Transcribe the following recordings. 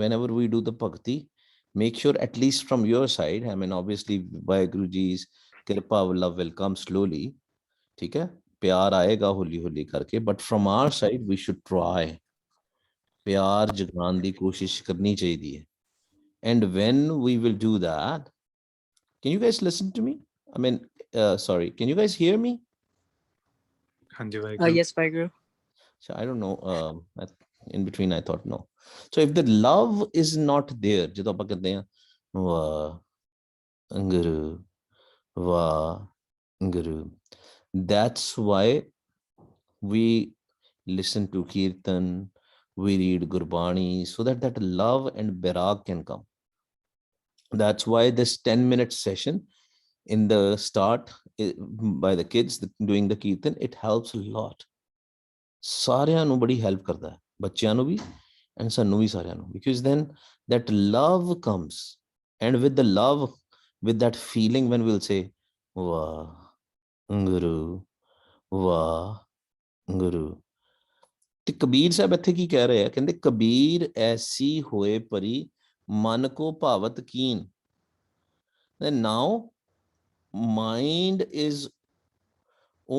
whenever we do the bhakti, make sure at least from your side, I mean, obviously, Vaheguru Ji's kripa love will come slowly. ठीक है, प्यार आएगा होली होली करके, but from our side we should try. प्यार जगाने की कोशिश करनी चाहिए. And when we will do that, can you guys listen to me? I mean, sorry, can you guys hear me? Yes, Vaheguru. So I don't know. In between, I thought no. So if the love is not there, जो तो अपन कहते हैं वाह Guru, वाह Guru. That's why we listen to Kirtan, we read Gurbani, so that that love and Bairag can come. That's why this 10-minute session in the start by the kids doing the Kirtan, it helps a lot. ਸਾਰਿਆਂ ਨੂੰ ਬੜੀ help ਕਰਦਾ ਹੈ, ਬੱਚਿਆਂ ਨੂੰ ਵੀ and ਸਾਨੂੰ ਵੀ ਸਾਰਿਆਂ ਨੂੰ, because then that love comes, and with the love, with that feeling, when we'll say ਵਾਹ ਗੁਰੂ ਵਾਹ ਗੁਰੂ. ਤੇ ਕਬੀਰ ਸਾਹਿਬ ਇੱਥੇ ਕੀ ਕਹਿ ਰਹੇ ਆ, ਕਹਿੰਦੇ ਕਬੀਰ ਐਸੀ ਹੋਏ ਪਰੀ ਮਨ ਕੋ ਭਾਵਤ ਕੀਨ. Now mind is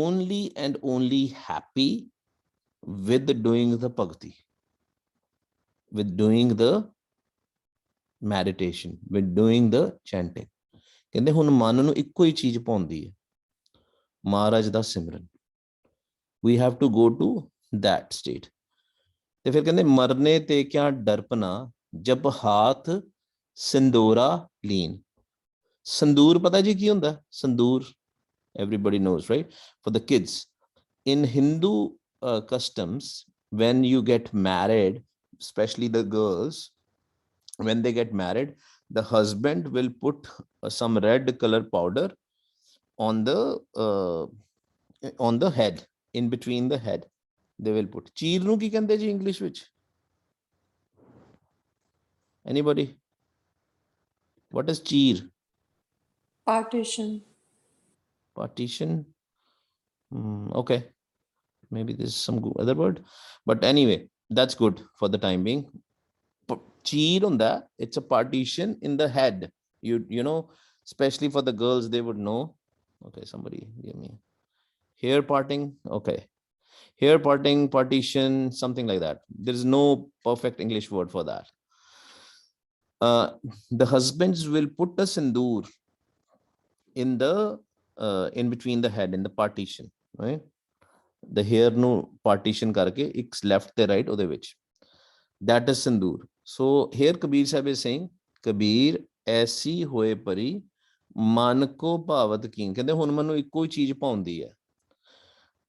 only and only happy with doing the bhakti, with doing the meditation, with doing the chanting. ਕਹਿੰਦੇ ਹੁਣ ਮਨ ਨੂੰ ਇੱਕੋ ਹੀ ਚੀਜ਼ ਪਾਉਂਦੀ ਹੈ, ਮਹਾਰਾਜ ਦਾ ਸਿਮਰਨ. We have to go to that state. ਤੇ ਫਿਰ ਕਹਿੰਦੇ ਮਰਨੇ ਤੇ ਕਿਆ ਡਰਪਨਾ ਜਬ ਹਾਥ ਸਿੰਦੋਰਾ ਲੀਨ. ਸੰਦੂਰ ਪਤਾ ਜੀ ਕੀ ਹੁੰਦਾ? ਸੰਦੂਰ everybody knows, right? For the kids in Hindu customs, when you get married, especially the girls, when they get married, the husband will put some red color powder on the head, in between the head they will put. Cheer nu ki kande ji English vich? Anybody? What is cheer? Partition. Partition. Okay, maybe there's some other word, but anyway, that's good for the time being. Cheer on that, it's a partition in the head. You know, especially for the girls, they would know. Okay, somebody give me hair parting. Okay, hair parting, partition, something like that. There is no perfect English word for that. The husbands will put a sindoor in the in between the head, in the partition, right? The hair no partition karke ek left te right ode vich, that is sindoor. So here Kabir Sahib is saying, Kabir ਐਸੀ ਹੋਏ ਪਰੀ ਮਨ ਕੋ ਭਾਵਤ ਕੀਨ. ਕਹਿੰਦੇ ਹੁਣ ਮੈਨੂੰ ਇੱਕੋ ਹੀ ਚੀਜ਼ ਪਾਉਂਦੀ ਹੈ.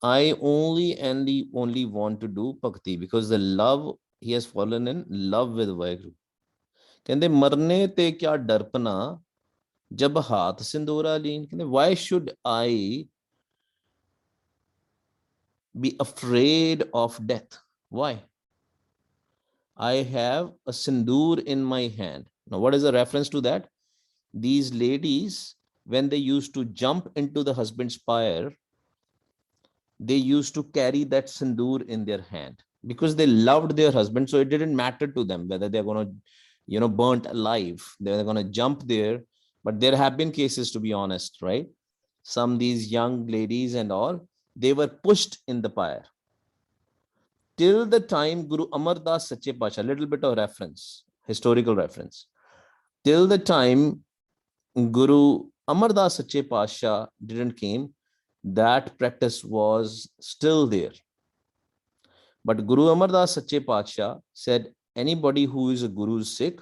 I only want to do bhakti, because the love, he has fallen in love with Vaheguru. ਕਹਿੰਦੇ ਮਰਨੇ ਤੇ ਕਿਆ ਡਰਪਨਾ ਜਬ ਹਾਥ ਸਿੰਦੋਰਾ ਲੀਨ. ਕਹਿੰਦੇ why should I be afraid of death? Why? I have a sindoor in my hand. Now, what is the reference to that? These ladies, when they used to jump into the husband's pyre, they used to carry that sindoor in their hand, because they loved their husband. So it didn't matter to them whether they're going to, burnt alive. They're going to jump there. But there have been cases, to be honest, right? Some these young ladies and all, they were pushed in the pyre. Till the time Guru Amar Das Sache Pasha, little bit of reference, historical reference. Till the time Guru Amar Das Sache Pasha didn't came, that practice was still there. But Guru Amar Das Sache Pasha said, anybody who is a Guru's Sikh,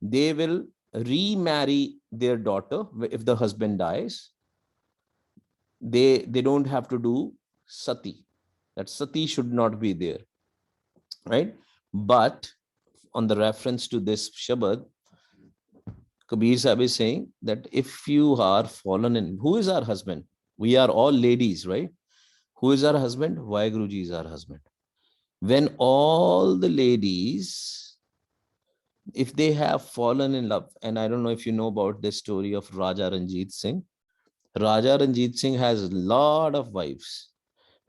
they will remarry their daughter if the husband dies. They don't have to do sati. That sati should not be there, right? But on the reference to this Shabad, Kabir Sahib is saying that if you are fallen in, who is our husband? We are all ladies, right? Who is our husband? Vaheguruji is our husband. When all the ladies, if they have fallen in love, and I don't know if you know about this story of Raja Ranjit Singh. Raja Ranjit Singh has a lot of wives,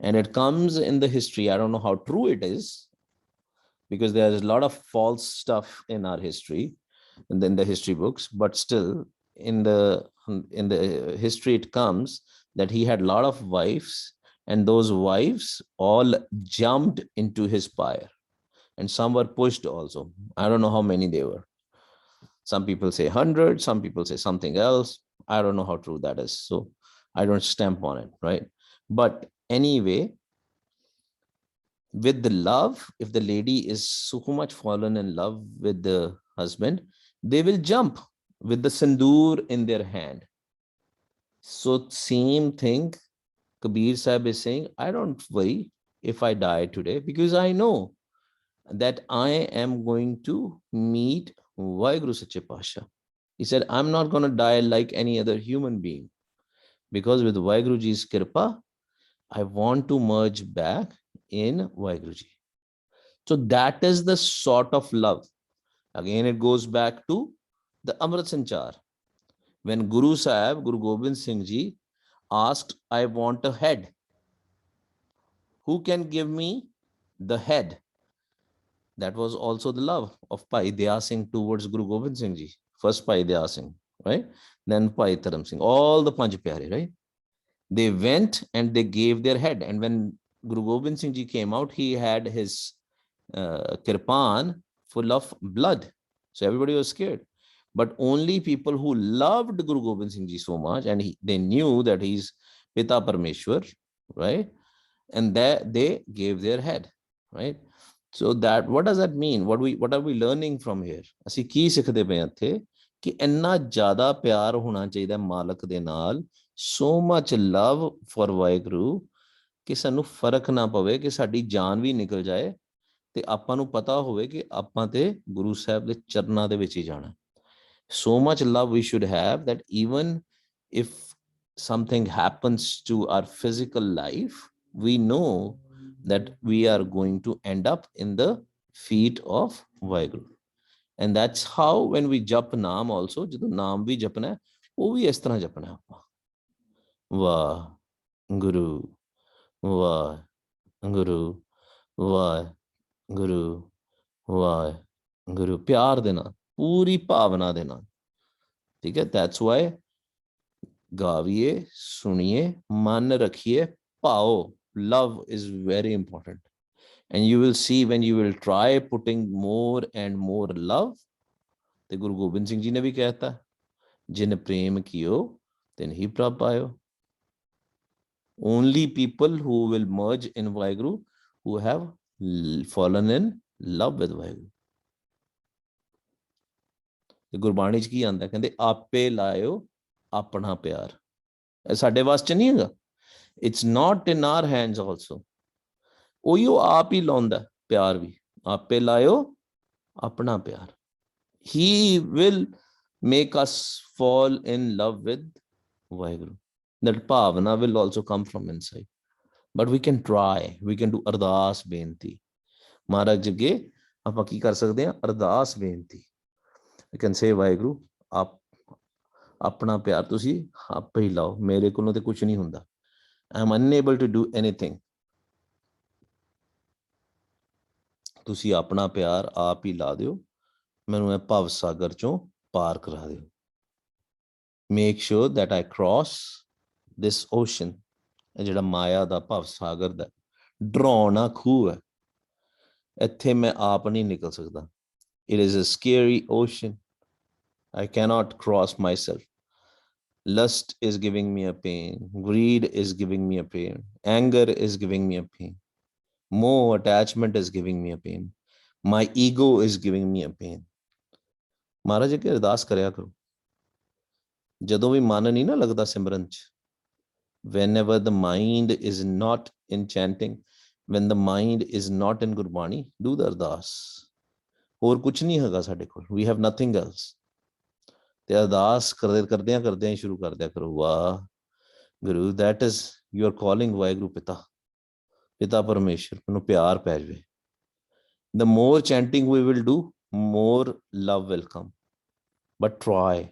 and it comes in the history. I don't know how true it is, because there's a lot of false stuff in our history and then the history books, but still in the history it comes that he had a lot of wives, and those wives all jumped into his pyre, and some were pushed also. I don't know how many they were. Some people say 100, some people say something else. I don't know how true that is, so I don't stamp on it, right? But anyway, with the love, if the lady is so much fallen in love with the husband, they will jump with the sindoor in their hand. So same thing, Kabir Sahib is saying, I don't worry if I die today, because I know that I am going to meet Vaheguru Sache Pasha. He said, I'm not going to die like any other human being, because with Vaheguru Ji's Kirpa, I want to merge back in Vaheguru Ji. So that is the sort of love. Again, it goes back to the Amrit Sanchar. When Guru Sahib, Guru Gobind Singh Ji asked, I want a head. Who can give me the head? That was also the love of Bhai Daya Singh towards Guru Gobind Singh Ji. First Bhai Daya Singh, right? Then Bhai Dharam Singh, all the Panch Pyare, right? They went and they gave their head. And when Guru Gobind Singh Ji came out, he had his kirpan full of blood. So everybody was scared. But only people who loved Guru Gobind Singh Ji so much, and they knew that he's Pita Parmeshwar, right? And they gave their head, right? So that, what does that mean? What are we learning from here? ਅਸੀਂ ਕੀ ਸਿੱਖਦੇ ਪਏ ਹਾਂ ਇੱਥੇ ਕਿ ਇੰਨਾ ਜ਼ਿਆਦਾ ਪਿਆਰ ਹੋਣਾ ਚਾਹੀਦਾ ਮਾਲਕ ਦੇ ਨਾਲ, so much love for Waheguru, ਕਿ ਸਾਨੂੰ ਫਰਕ ਨਾ ਪਵੇ ਕਿ ਸਾਡੀ ਜਾਨ ਵੀ ਨਿਕਲ ਜਾਏ ਤੇ ਆਪਾਂ ਨੂੰ ਪਤਾ ਹੋਵੇ ਕਿ ਆਪਾਂ ਤੇ ਗੁਰੂ ਸਾਹਿਬ ਦੇ ਚਰਨਾਂ ਦੇ ਵਿੱਚ ਹੀ ਜਾਣਾ. So much love we should have that even if something happens to our physical life, we know that we are going to end up in the feet of Vaheguru. And that's how when we jap naam also, ਜਦੋਂ ਨਾਮ ਵੀ ਜਪਣਾ ਹੈ ਉਹ ਵੀ ਇਸ ਤਰ੍ਹਾਂ ਜਪਣਾ ਆਪਾਂ, ਵਾਹਿਗੁਰੂ ਵਾਹਿਗੁਰੂ ਵਾਹਿਗੁਰੂ ਵਾਹਿਗੁਰੂ, ਪਿਆਰ ਦੇ ਨਾਲ, ਪੂਰੀ ਭਾਵਨਾ ਦੇ ਨਾਲ, ਠੀਕ ਹੈ? That's why ਗਾਵੀਏ, ਸੁਣੀਏ, ਮਨ ਰੱਖੀਏ ਭਾਓ. Love is very important. And you will see when you will try putting more and more love, ਤੇ ਗੁਰੂ ਗੋਬਿੰਦ ਸਿੰਘ ਜੀ ਨੇ ਵੀ ਕਹਿਤਾ, ਜਿਨ ਪ੍ਰੇਮ ਕੀਓ ਤਿਨ ਹੀ ਪ੍ਰਭ ਪਾਇਓ. Only people who will merge in Vaheguru who have fallen in love with Vaheguru. ਤੇ ਗੁਰਬਾਣੀ ਚ ਕੀ ਆਂਦਾ, ਕਹਿੰਦੇ ਆਪੇ ਲਾਇਓ ਆਪਣਾ ਪਿਆਰ. ਇਹ ਸਾਡੇ ਵਾਸ ਚ ਨਹੀਂ ਹੈਗਾ. It's not in our hands also. ਉਹੀ ਉਹ ਆਪ ਹੀ ਲਾਉਂਦਾ ਪਿਆਰ ਵੀ. ਆਪੇ ਲਾਇਓ ਆਪਣਾ ਪਿਆਰ. He will make us fall in love with Vaheguru. That bhavana will also come from inside. But we can try. We can do ਅਰਦਾਸ ਬੇਨਤੀ. ਮਹਾਰਾਜ ਜੀ ਅੱਗੇ ਆਪਾਂ ਕੀ ਕਰ ਸਕਦੇ ਹਾਂ? ਅਰਦਾਸ ਬੇਨਤੀ. You can say, ਵਾਹਿਗੁਰੂ ਆਪ ਆਪਣਾ ਪਿਆਰ ਤੁਸੀਂ ਆਪੇ ਹੀ ਲਾਓ, ਮੇਰੇ ਕੋਲੋਂ ਤੇ ਕੁਝ ਨਹੀਂ ਹੁੰਦਾ. I am unable to do anything. ਤੁਸੀਂ ਆਪਣਾ ਪਿਆਰ ਆਪ ਹੀ ਲਾ ਦਿਓ, ਮੈਨੂੰ ਇਹ ਭਵ ਸਾਗਰ ਚੋਂ ਪਾਰ ਕਰਾ ਦਿਓ. Make sure that I cross this ocean. ਇਹ ਜਿਹੜਾ ਮਾਇਆ ਦਾ ਭਵ ਸਾਗਰ ਦਾ ਡਰਾਉਣਾ ਖੂਹ ਹੈ, ਇੱਥੇ ਮੈਂ ਆਪ ਨਹੀਂ ਨਿਕਲ ਸਕਦਾ. It is a scary ocean. I cannot cross myself. Lust is giving me a pain. Greed is giving me a pain. Anger is giving me a pain. More attachment is giving me a pain. My ego is giving me a pain. ਮਹਾਰਾਜ ਅੱਗੇ ਅਰਦਾਸ ਕਰਿਆ ਕਰੋ. ਜਦੋਂ ਵੀ ਮਨ ਨਹੀਂ ਨਾ ਲੱਗਦਾ ਸਿਮਰਨ ਚ, whenever the mind is not in chanting, when the mind is not in Gurbani, do the ਅਰਦਾਸ. ਹੋਰ ਕੁਝ ਨਹੀਂ ਹੈਗਾ ਸਾਡੇ ਕੋਲ. We have nothing else. ਤੇ ਅਰਦਾਸ ਕਰਦਿਆਂ ਹੀ ਸ਼ੁਰੂ ਕਰ ਦਿਆ ਕਰੋ, ਵਾਹ ਗੁਰੂ, that is you are calling Waheguru ਪਿਤਾ, ਪਿਤਾ ਪਰਮੇਸ਼ਰ, ਮੈਨੂੰ ਪਿਆਰ ਪੈ ਜਾਵੇ. The more chanting we will do, more love will come. But try.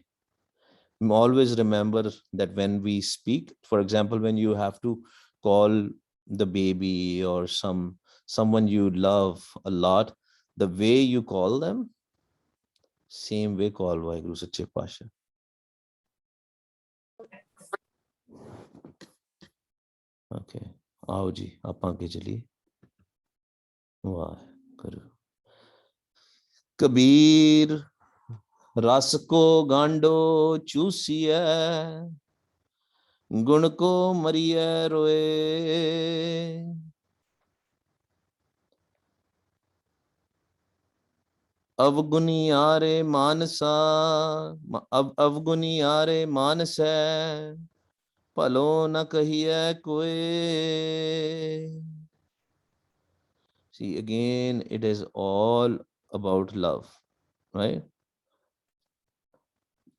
Always remember that when we speak, for example, when you have to call the baby or someone you love a lot, The way you call them, same way call Vaheguru Sache Pasha. Okay, आओ जी आप आगे चलिए. वाहेगुरु. कबीर रस को गांडो चूसिया, गुण को मरिया रोए. अवगुनी आरे मानसा, अवगुनी आरे मानस है, भलो न कहिए कोई. See, again, it is all about love, right?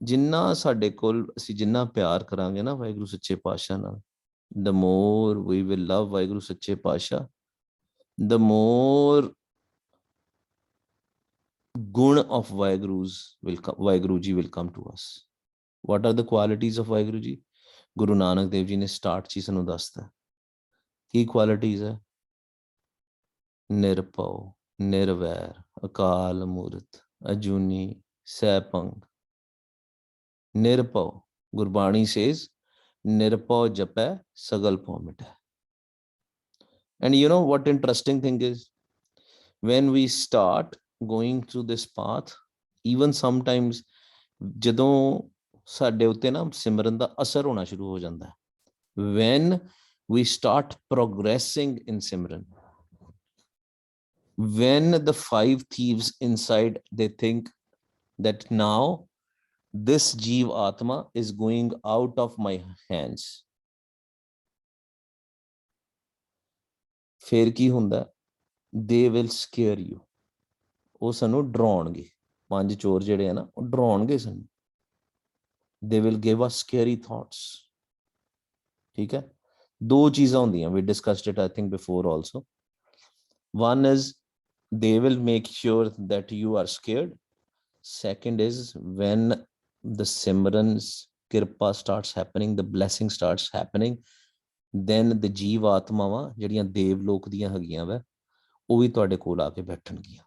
ਜਿੰਨਾ ਸਾਡੇ ਕੋਲ ਅਸੀਂ ਜਿੰਨਾ ਪਿਆਰ ਕਰਾਂਗੇ ਨਾ ਵਾਹਿਗੁਰੂ ਸੱਚੇ ਪਾਤਸ਼ਾਹ ਨਾਲ, the more we will love Waheguru ਸੱਚੇ ਪਾਤਸ਼ਾਹ, the more gun of Vaheguru ji will come to us. What are the qualities of Vaheguru ji? Guru Nanak Dev ji ne start ਚ ਸਾਨੂੰ ਦੱਸਤਾ. ਕੀ qualities ਹੈ? ਨਿਰਭਉ, ਨਿਰਵੈਰ, ਅਕਾਲ ਮੂਰਤ, ਅਜੂਨੀ, ਸੈਭੰਗ. Nirpau. Gurbani says, Nirpau japੈ sagal pau mitੈ. And you know what interesting thing is? When we start going through this path, even sometimes ਜਦੋਂ ਸਾਡੇ ਉੱਤੇ ਨਾ ਸਿਮਰਨ ਦਾ ਅਸਰ ਹੋਣਾ ਸ਼ੁਰੂ ਹੋ ਜਾਂਦਾ ਹੈ. When we start progressing in Simran, when the 5 thieves inside, they think that now this Jeev Atma is going out of my hands. ਫਿਰ ਕੀ ਹੁੰਦਾ? They will scare you. ਉਹ ਸਾਨੂੰ ਡਰਾਉਣਗੇ. 5 ਚੋਰ ਜਿਹੜੇ ਆ ਨਾ, ਉਹ ਡਰਾਉਣਗੇ ਸਾਨੂੰ. They will give us scary thoughts. ਠੀਕ ਹੈ? 2 ਚੀਜ਼ਾਂ ਹੁੰਦੀਆਂ. We discussed it, I think, before also. One is they will make sure that you are scared. Second is when the Simran's Kirpa starts happening, the blessing starts happening, then the Jeev Atmaਵਾਂ ਜਿਹੜੀਆਂ ਦੇਵ ਲੋਕ ਦੀਆਂ ਹੈਗੀਆਂ ਵਾ, ਉਹ ਵੀ ਤੁਹਾਡੇ ਕੋਲ ਆ ਕੇ ਬੈਠਣਗੀਆਂ.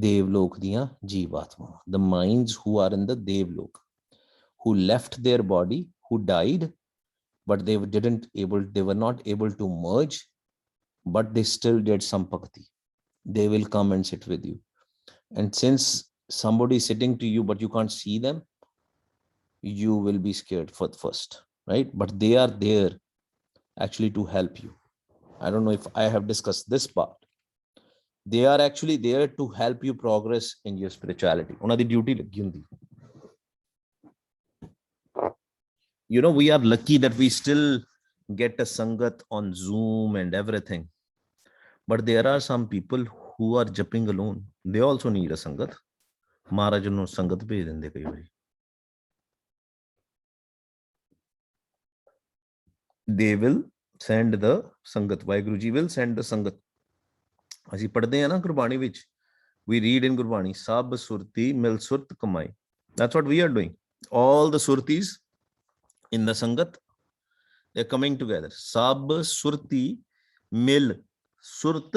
ਦੇਵ ਲੋਕ ਦੀਆਂ ਜੀਵ ਆਤਮਾਵਾਂ, the minds who are in the ਦੇਵ ਲੋਕ, who left their body, who died, but they were not able to merge, but they still did some bhakti. They will come and sit with you. And since somebody is sitting to you, but you can't see them, you will be scared first, right? But they are there actually to help you. I don't know if I have discussed this part. They are actually there to help you progress in your spirituality. ਉਹਨਾਂ ਦੀ duty ਲੱਗੀ ਹੁੰਦੀ. You know, we are lucky that we still get a sangat on Zoom and everything. But there are some people who are jumping alone. They also need a sangat. Maharaj ਨੂੰ ਸੰਗਤ ਭੇਜ ਦਿੰਦੇ ਕਈ ਵਾਰੀ. They will send the sangat. Vaheguru ji will send the sangat. ਅਸੀਂ ਪੜ੍ਹਦੇ ਹਾਂ ਨਾ ਗੁਰਬਾਣੀ ਵਿੱਚ. We read in Gurbani, Sab Surti Mil Surt Kamai. That's what we are doing. All the Surtis in the Sangat, they're coming together. Sab Surti Mil Surt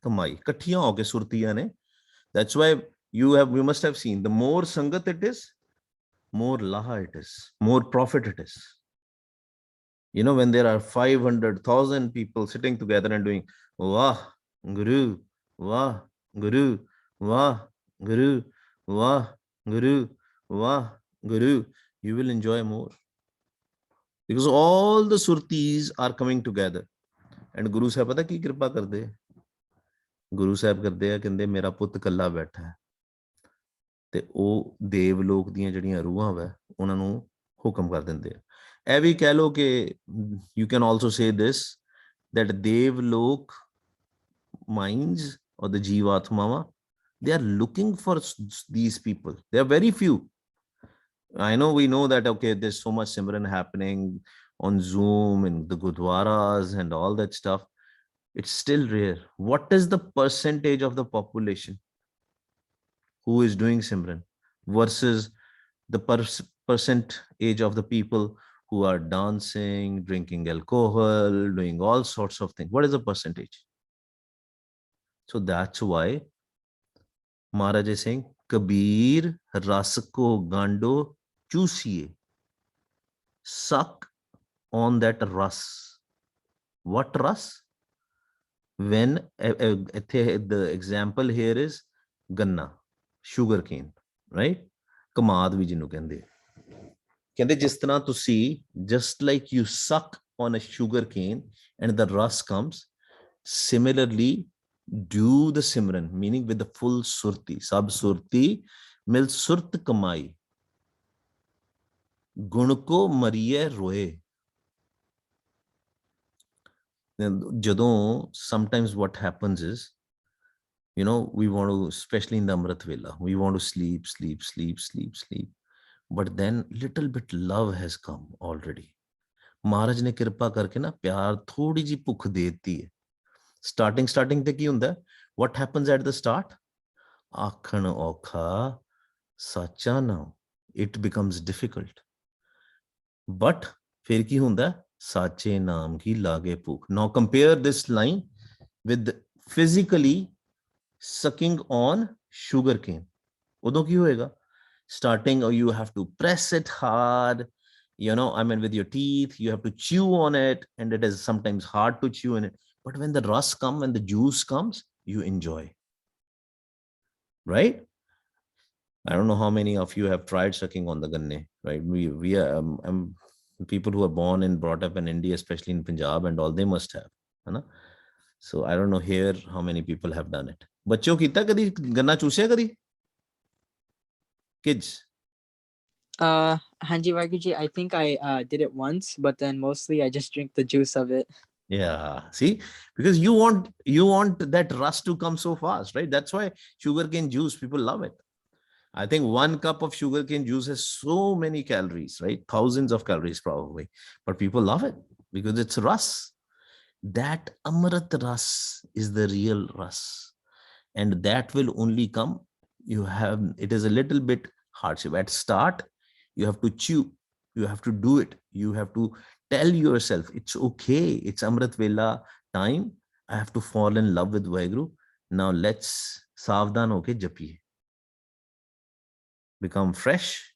Kamai. Kathiyan ho ke Surtiyan ne. That's why you must have seen, the more Sangat it is, more Laha it is, more profit it is. You know, when there are 500,000 people sitting together and doing Wah Guru, Wah Guru, Wah Guru, Wah Guru, Wah Guru, you will enjoy more. Because all the surtis are coming together. And Guru Sahib pata ki kripa karde? Guru Sahib karde hai, kende mera put kalla baitha hai. ਤੇ ਉਹ ਦੇਵ ਲੋਕ ਦੀਆਂ ਜਿਹੜੀਆਂ ਰੂਹਾਂ ਵਾ ਉਹਨਾਂ ਨੂੰ ਹੁਕਮ ਕਰ ਦਿੰਦੇ ਆ. ਇਹ ਵੀ ਕਹਿ ਲਓ ਕਿ you can also say this, that ਦੇਵ ਲੋਕ minds or the Jeevatmawa, they are looking for these people. They are very few. I know, we know that, okay, there's so much Simran happening on Zoom and the Gurdwaras and all that stuff. It's still rare. What is the percentage of the population who is doing Simran versus the percentage of the people who are dancing, drinking alcohol, doing all sorts of things? What is the percentage? So that's why Maharaj is saying, Kabir ras ko gando chusiye. Suck on that ras. What ras? When the example here is ganna, sugar cane, right? Kamaad ਵੀ ਜਿਹਨੂੰ ਕਹਿੰਦੇ ਕਹਿੰਦੇ ਜਿਸ ਤਰ੍ਹਾਂ ਤੁਸੀਂ just like you suck on a sugar cane and the rus comes, similarly do the simran, meaning with the full surti, sab surti mil surt kamai, gun ko mariye roye. ਜਦੋਂ sometimes what happens is, you know, we want to, especially in the Amrit Vela, we want to sleep, sleep, sleep, sleep, sleep. But then little bit love has come already. ਮਹਾਰਾਜ ਨੇ ਕਿਰਪਾ ਕਰਕੇ ਨਾ ਪਿਆਰ ਥੋੜੀ ਜੀ ਭੁੱਖ ਦੇ ਦਿੱਤੀ ਹੈ. ਸਟਾਰਟਿੰਗ ਤੇ ਕੀ ਹੁੰਦਾ, what happens at the start? ਆਖਣ ਔਖਾ ਸੱਚਾ ਨਾ, it becomes difficult. But ਫਿਰ ਕੀ ਹੁੰਦਾ, ਸਾਚੇ ਨਾਮ ਕੀ ਲਾਗੇ ਭੁੱਖ. Now compare this line with physically sucking on sugar cane. ਉਦੋਂ ਕੀ ਹੋਏਗਾ, starting you have to press it hard, you know, I mean with your teeth, you have to chew on it, and it is sometimes hard to chew in it. But when the rus comes, when the juice comes, you enjoy, right? I don't know how many of you have tried sucking on the ganne, right? We are people who are born and brought up in India, especially in Punjab and all, they must have, है ना? So I don't know here how many people have done it. बच्चों कीता कदी गन्ना चूसिया कदी? Kids? Hanji Wagiji, I think I did it once, but then mostly I just drink the juice of it. Yeah, see, because you want that rush to come so fast, right? That's why sugarcane juice, people love it. I think 1 cup of sugarcane juice has so many calories, right? Thousands of calories probably, but people love it because it's ras. That Amrit ras is the real ras, and that will only come. It is a little bit hardship at start. You have to chew, you have to do it, you have to tell yourself it's okay, it's Amrit Vela time, I have to fall in love with Vaheguru. Now let's savdhan hoke japiye, become fresh,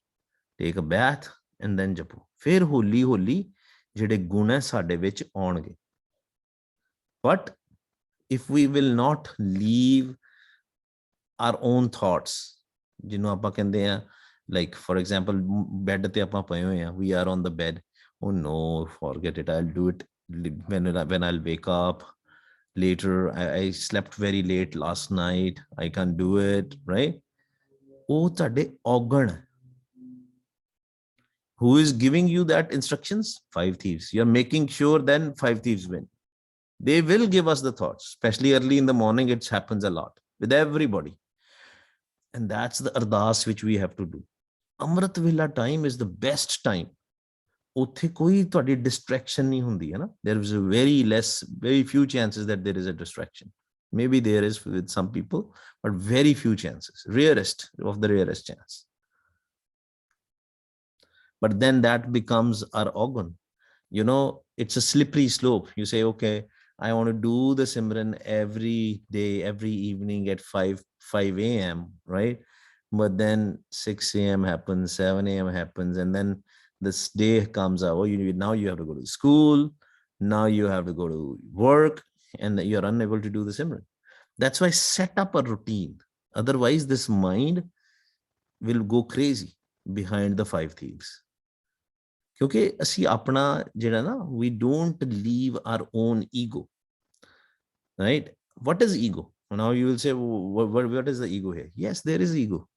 take a bath, and then japo. Fir holi holi ਜਿਹੜੇ ਗੁਣ ਹੈ ਸਾਡੇ ਵਿੱਚ ਆਉਣਗੇ. But if we will not leave our own thoughts, ਜਿਹਨੂੰ ਆਪਾਂ ਕਹਿੰਦੇ ਆ, like for example bed ਤੇ ਆਪਾਂ ਪਏ ਹੋਏ ਆ, we are on the bed, oh no, forget it, I'll do it when I'll wake up later, I slept very late last night, I can't do it, right? ਉਹ ਤੁਹਾਡੇ ਔਗਣ. Who is giving you that instructions? 5 thieves. You're making sure then 5 thieves win. They will give us the thoughts, especially early in the morning. It happens a lot with everybody. And that's the ardas which we have to do. Amrit Vela time is the best time. ਉੱਥੇ ਕੋਈ ਤੁਹਾਡੀ distraction ਨਹੀਂ ਹੁੰਦੀ ਹੈ ਨਾ. There is a very few chances that there is a distraction. Maybe there is with some people, but very few chances, rarest of the rarest chance. But then that becomes our organ. You know, it's a slippery slope. You say, okay, I want to do the Simran every day, every evening at 5 a.m., right? But then 6 a.m. happens, 7 a.m. happens, and then this day comes out. Oh, now you have to go to school. Now you have to go to work, and you're unable to do the Simran. That's why set up a routine. Otherwise, this mind will go crazy behind the 5 thieves. ਕਿਉਂਕਿ ਅਸੀਂ ਆਪਣਾ ਜਿਹੜਾ ਨਾ, we don't leave our own ego, right? What is ego? Now you will say, what is the ego here? Yes, there is ego,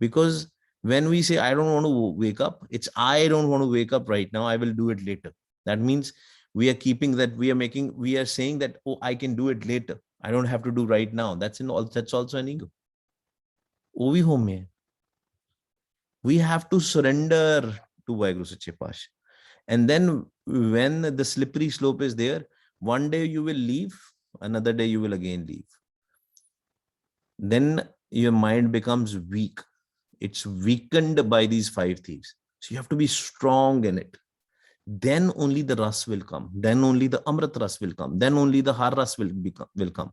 because when we say I don't want to wake up, it's I don't want to wake up right now, I will do it later. That means we are keeping that, we are saying that, oh, I can do it later, I don't have to do right now. That's also an ego. We have to surrender to Vaheguru Sache Paatshah. And then when the slippery slope is there, one day you will leave, another day you will again leave. Then your mind becomes weak. It's weakened by these 5 thieves. So you have to be strong in it. Then only the ras will come. Then only the Amrit ras will come. Then only the har ras will come.